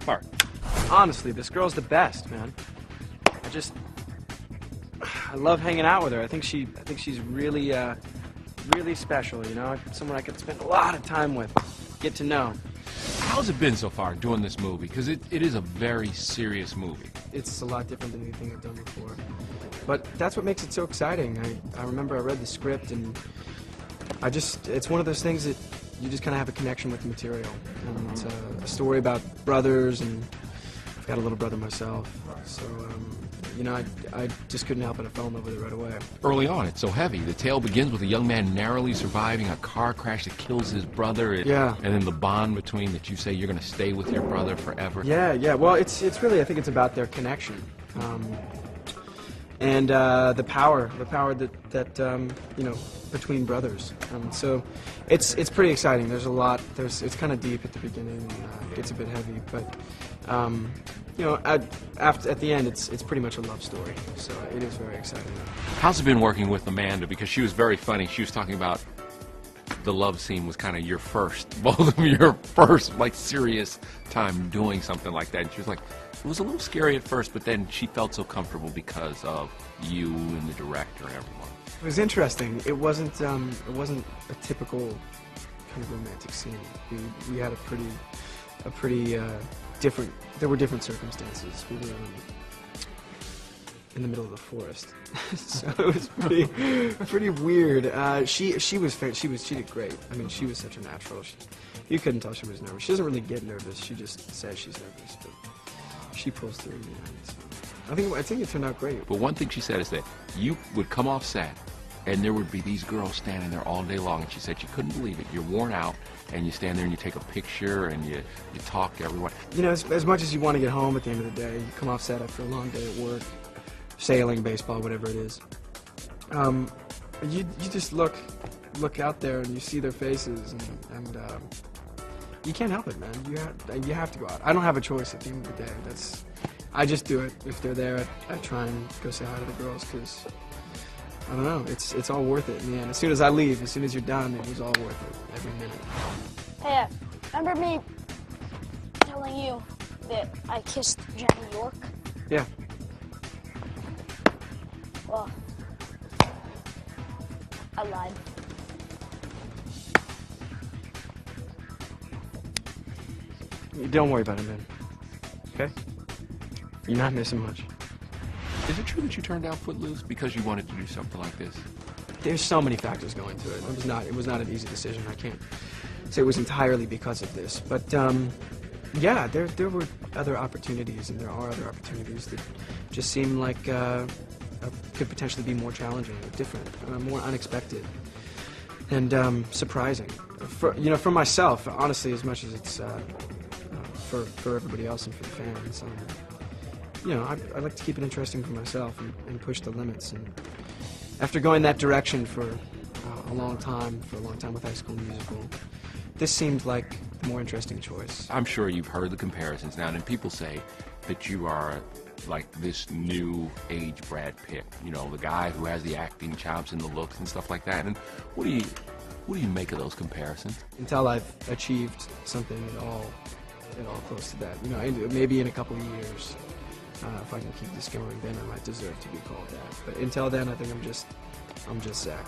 part? Honestly, this girl's the best, man. I love hanging out with her. I think she's really, really special, you know? Someone I could spend a lot of time with, get to know. How's it been so far doing this movie? Because it is a very serious movie. It's a lot different than anything I've done before. But that's what makes it so exciting. I remember I read the script, and it's one of those things that you just kind of have a connection with the material. And it's a story about brothers, and I've got a little brother myself. So, you know, I just couldn't help it. I fell in love with it right away. Early on, it's so heavy. The tale begins with a young man narrowly surviving a car crash that kills his brother. Yeah. And then the bond between that you say you're going to stay with your brother forever. Yeah. Well, it's really, I think it's about their connection. And the power that you know, between brothers. So it's pretty exciting. There's a lot. It's kind of deep at the beginning. And, it gets a bit heavy, but you know, at the end, it's pretty much a love story. So it is very exciting. How's it been working with Amanda? Because she was very funny. She was talking about the love scene was kind of your first, both of your first, like, serious time doing something like that. And she was like, it was a little scary at first, but then she felt so comfortable because of you and the director and everyone. It was interesting. It wasn't a typical kind of romantic scene. We had a pretty different. There were different circumstances. We were in the middle of the forest, so it was pretty weird. She did great. I mean, she was such a natural. You couldn't tell she was nervous. She doesn't really get nervous. She just says she's nervous, but she pulls through. So I think it turned out great. But one thing she said is that you would come off set, and there would be these girls standing there all day long, and she said she couldn't believe it. You're worn out, and you stand there and you take a picture and you talk to everyone. You know, as much as you want to get home at the end of the day, you come off set after a long day at work, sailing, baseball, whatever it is. You just look out there and you see their faces, and you can't help it, man. You have to go out. I don't have a choice at the end of the day. I just do it. If they're there, I try and go say hi to the girls, because I don't know. It's all worth it in the end. As soon as I leave, as soon as you're done, it was all worth it. Every minute. Hey, remember me telling you that I kissed Johnny York? Yeah. Well, I lied. Don't worry about it, man. Okay? You're not missing much. Is it true that you turned down Footloose because you wanted to do something like this? There's so many factors going to it. It was not an easy decision. I can't say it was entirely because of this. But, yeah, there were other opportunities, and there are other opportunities that just seem like could potentially be more challenging, different, more unexpected, and surprising. For myself, honestly, as much as it's for everybody else and for the fans. You know, I like to keep it interesting for myself and push the limits. And after going that direction for a long time with High School Musical, this seemed like the more interesting choice. I'm sure you've heard the comparisons now, and people say that you are like this new age Brad Pitt, you know, the guy who has the acting chops and the looks and stuff like that. And what do you make of those comparisons? Until I've achieved something at all close to that, you know, maybe in a couple of years, if I can keep this going, then I might deserve to be called that. But until then, I think I'm just Zach.